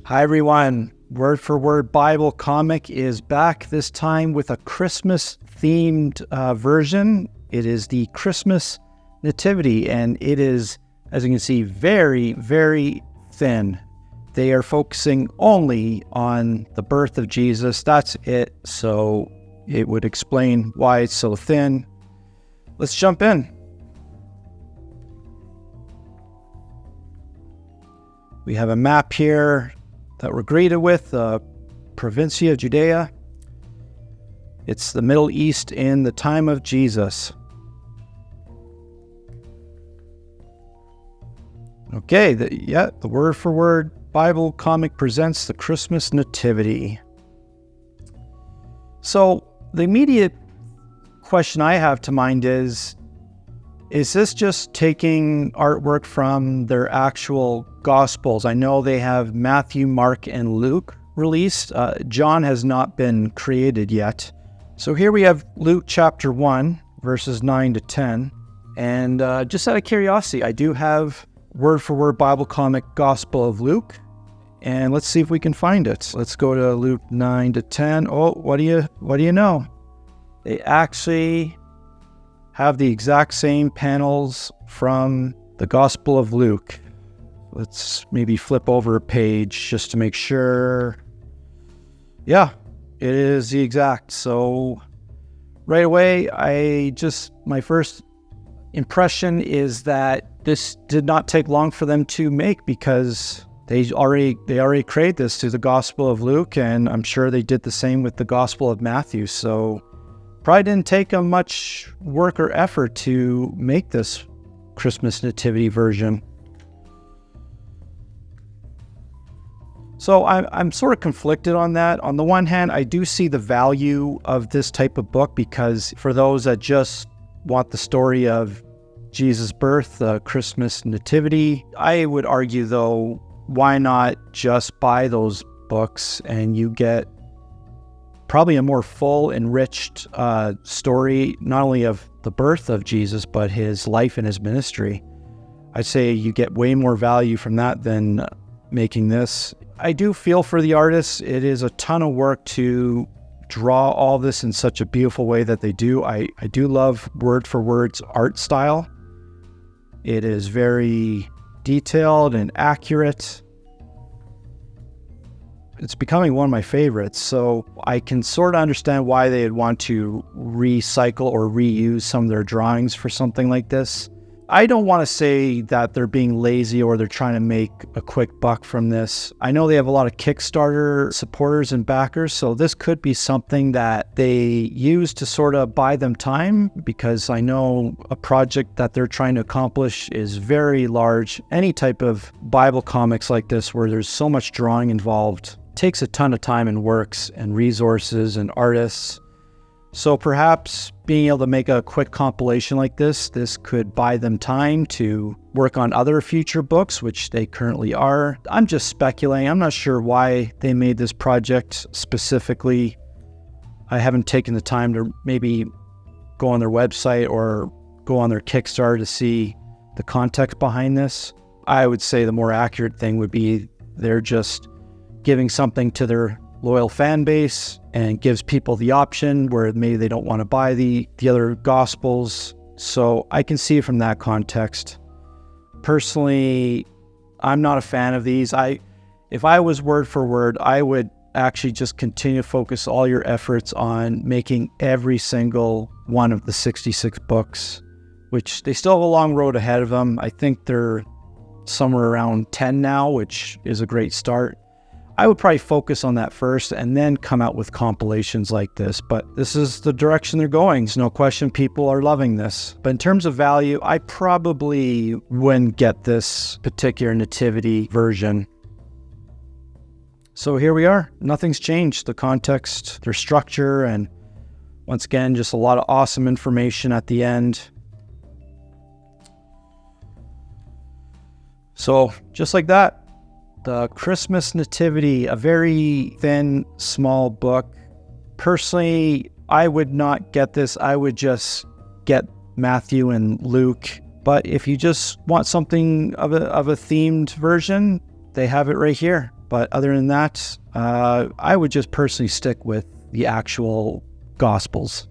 Hi everyone, Word for Word Bible comic is back, this time with a Christmas themed version. It is the Christmas Nativity, and it is, as you can see, very, very thin. They are focusing only on the birth of Jesus. That's it. So it would explain why it's so thin. Let's jump in. We have a map here that we're greeted with, the Provincia Judea. It's the Middle East in the time of Jesus. Okay, the Word for Word Bible comic presents the Christmas Nativity. So the immediate question I have to mind is this just taking artwork from their actual Gospels? I know they have Matthew, Mark, and Luke released. John has not been created yet. So here we have Luke chapter 1, verses 9 to 10. And just out of curiosity, I do have Word for Word Bible comic Gospel of Luke. And let's see if we can find it. Let's go to Luke 9 to 10. Oh, what do you know? They actually have the exact same panels from the Gospel of Luke. Let's maybe flip over a page just to make sure. Yeah, it is the exact. So right away, my first impression is that this did not take long for them to make, because they already created this through the Gospel of Luke, and I'm sure they did the same with the Gospel of Matthew. So probably didn't take them much work or effort to make this Christmas Nativity version. So I'm sort of conflicted on that. On the one hand, I do see the value of this type of book, because for those that just want the story of Jesus' birth, the Christmas Nativity, I would argue, though, why not just buy those books and you get probably a more full, enriched story, not only of the birth of Jesus, but his life and his ministry. I'd say you get way more value from that than making this. I do feel for the artists. It is a ton of work to draw all this in such a beautiful way that they do. I do love Word for Word's art style. It is very detailed and accurate. It's becoming one of my favorites, so I can sort of understand why they'd want to recycle or reuse some of their drawings for something like this. I don't want to say that they're being lazy or they're trying to make a quick buck from this. I know they have a lot of Kickstarter supporters and backers, so this could be something that they use to sort of buy them time, because I know a project that they're trying to accomplish is very large. Any type of Bible comics like this, where there's so much drawing involved, takes a ton of time and works and resources and artists. So perhaps being able to make a quick compilation like this could buy them time to work on other future books, which they currently are. I'm just speculating. I'm not sure why they made this project specifically. I haven't taken the time to maybe go on their website or go on their Kickstarter to see the context behind this. I would say the more accurate thing would be they're just giving something to their loyal fan base and gives people the option where maybe they don't want to buy the other Gospels. So I can see it from that context. Personally, I'm not a fan of these. If I was Word for Word, I would actually just continue to focus all your efforts on making every single one of the 66 books, which they still have a long road ahead of them. I think they're somewhere around 10 now, which is a great start. I would probably focus on that first and then come out with compilations like this. But this is the direction they're going. There's no question people are loving this. But in terms of value, I probably wouldn't get this particular Nativity version. So here we are. Nothing's changed. The context, their structure, and once again, just a lot of awesome information at the end. So just like that, the Christmas Nativity, a very thin, small book. Personally, I would not get this. I would just get Matthew and Luke. But if you just want something of a themed version, they have it right here. But other than that, I would just personally stick with the actual Gospels.